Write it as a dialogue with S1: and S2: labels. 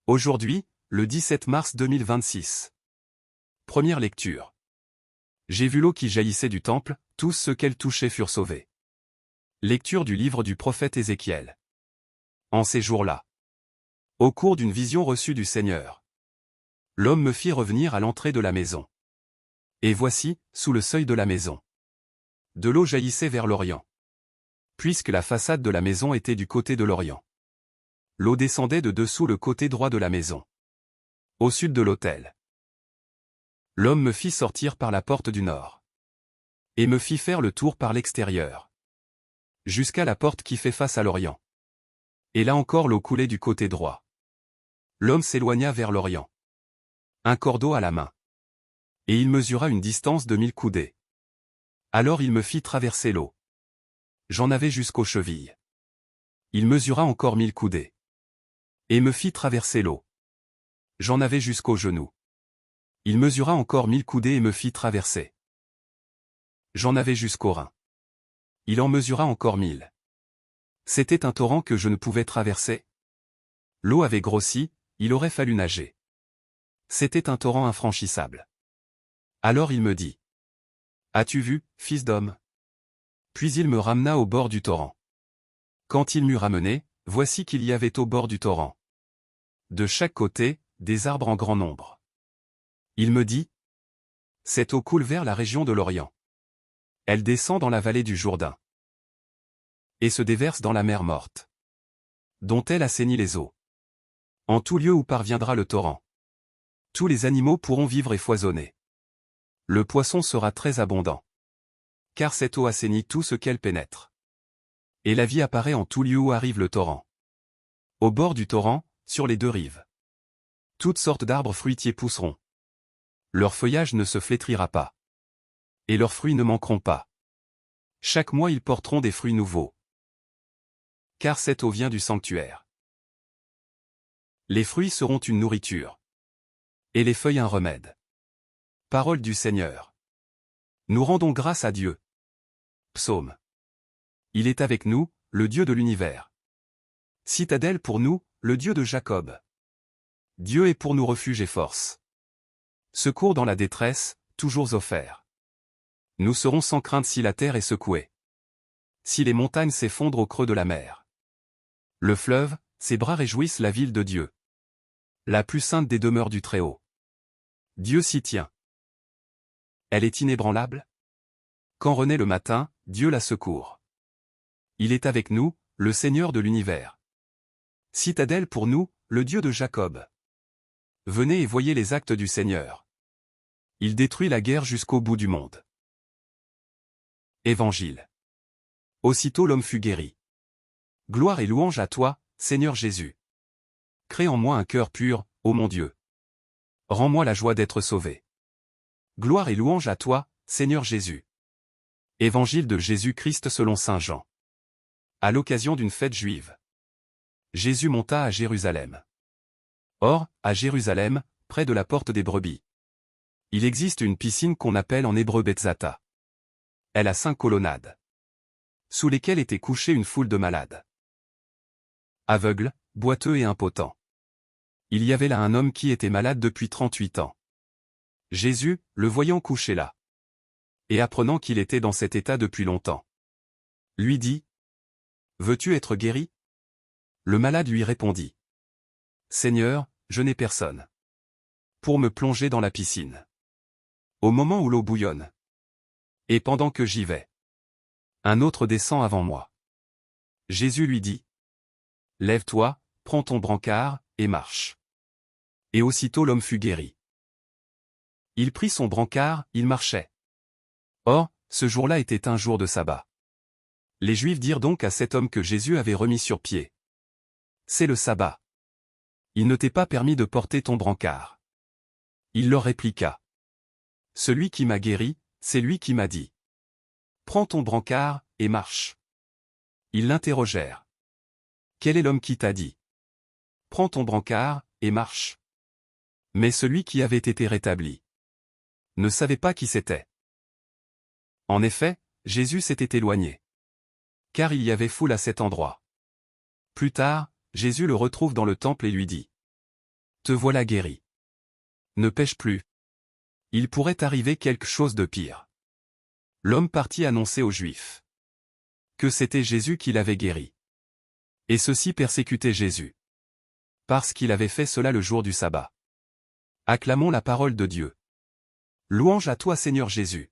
S1: Aujourd'hui, le 17 mars 2026. Première lecture. J'ai vu l'eau qui jaillissait du temple, tous ceux qu'elle touchait furent sauvés. Lecture du livre du prophète Ézéchiel. En ces jours-là, au cours d'une vision reçue du Seigneur, l'homme me fit revenir à l'entrée de la maison. Et voici, sous le seuil de la maison, de l'eau jaillissait vers l'Orient. Puisque la façade de la maison était du côté de l'Orient, l'eau descendait de dessous le côté droit de la maison, au sud de l'autel. L'homme me fit sortir par la porte du nord, et me fit faire le tour par l'extérieur, jusqu'à la porte qui fait face à l'Orient. Et là encore l'eau coulait du côté droit. L'homme s'éloigna vers l'Orient, un cordeau à la main, et il mesura une distance de 1000 coudées. Alors il me fit traverser l'eau. J'en avais jusqu'aux chevilles. Il mesura encore 1000 coudées, et me fit traverser l'eau. J'en avais jusqu'aux genoux. Il mesura encore 1000 coudées et me fit traverser. J'en avais jusqu'aux reins. Il en mesura encore 1000. C'était un torrent que je ne pouvais traverser. L'eau avait grossi, il aurait fallu nager. C'était un torrent infranchissable. Alors il me dit: As-tu vu, fils d'homme? Puis il me ramena au bord du torrent. Quand il m'eut ramené, voici qu'il y avait au bord du torrent, de chaque côté, des arbres en grand nombre. Il me dit: Cette eau coule vers la région de l'Orient. Elle descend dans la vallée du Jourdain, et se déverse dans la mer morte, dont elle assainit les eaux. En tout lieu où parviendra le torrent, tous les animaux pourront vivre et foisonner. Le poisson sera très abondant, car cette eau assainit tout ce qu'elle pénètre. Et la vie apparaît en tout lieu où arrive le torrent. Au bord du torrent, sur les deux rives, toutes sortes d'arbres fruitiers pousseront. Leur feuillage ne se flétrira pas, et leurs fruits ne manqueront pas. Chaque mois ils porteront des fruits nouveaux, car cette eau vient du sanctuaire. Les fruits seront une nourriture, et les feuilles un remède. Parole du Seigneur. Nous rendons grâce à Dieu. Psaume. Il est avec nous, le Dieu de l'univers. Citadelle pour nous, le Dieu de Jacob. Dieu est pour nous refuge et force. Secours dans la détresse, toujours offert. Nous serons sans crainte si la terre est secouée, si les montagnes s'effondrent au creux de la mer. Le fleuve, ses bras réjouissent la ville de Dieu, la plus sainte des demeures du Très-Haut. Dieu s'y tient. Elle est inébranlable. Quand renaît le matin, Dieu la secourt. Il est avec nous, le Seigneur de l'univers. Citadelle pour nous, le Dieu de Jacob. Venez et voyez les actes du Seigneur. Il détruit la guerre jusqu'au bout du monde. Évangile. Aussitôt l'homme fut guéri. Gloire et louange à toi, Seigneur Jésus. Crée en moi un cœur pur, ô mon Dieu. Rends-moi la joie d'être sauvé. Gloire et louange à toi, Seigneur Jésus. Évangile de Jésus-Christ selon saint Jean. À l'occasion d'une fête juive, Jésus monta à Jérusalem. Or, à Jérusalem, près de la porte des brebis, il existe une piscine qu'on appelle en hébreu Betzata. Elle a 5 colonnades, sous lesquelles était couchée une foule de malades, aveugles, boiteux et impotents. Il y avait là un homme qui était malade depuis 38 ans. Jésus, le voyant couché là, et apprenant qu'il était dans cet état depuis longtemps, lui dit: Veux-tu être guéri? Le malade lui répondit: Seigneur, je n'ai personne pour me plonger dans la piscine au moment où l'eau bouillonne. Et pendant que j'y vais, un autre descend avant moi. Jésus lui dit: Lève-toi, prends ton brancard, et marche. Et aussitôt l'homme fut guéri. Il prit son brancard, il marchait. Or, ce jour-là était un jour de sabbat. Les Juifs dirent donc à cet homme que Jésus avait remis sur pied: C'est le sabbat. Il ne t'est pas permis de porter ton brancard. Il leur répliqua: Celui qui m'a guéri, c'est lui qui m'a dit: Prends ton brancard, et marche. Ils l'interrogèrent: Quel est l'homme qui t'a dit: Prends ton brancard, et marche? Mais celui qui avait été rétabli ne savait pas qui c'était. En effet, Jésus s'était éloigné, car il y avait foule à cet endroit. Plus tard, Jésus le retrouve dans le temple et lui dit: Te voilà guéri. Ne pêche plus. Il pourrait arriver quelque chose de pire. L'homme partit annoncer aux Juifs que c'était Jésus qui l'avait guéri. Et ceux-ci persécutaient Jésus. Parce qu'il avait fait cela le jour du sabbat. Acclamons la parole de Dieu. Louange à toi Seigneur Jésus.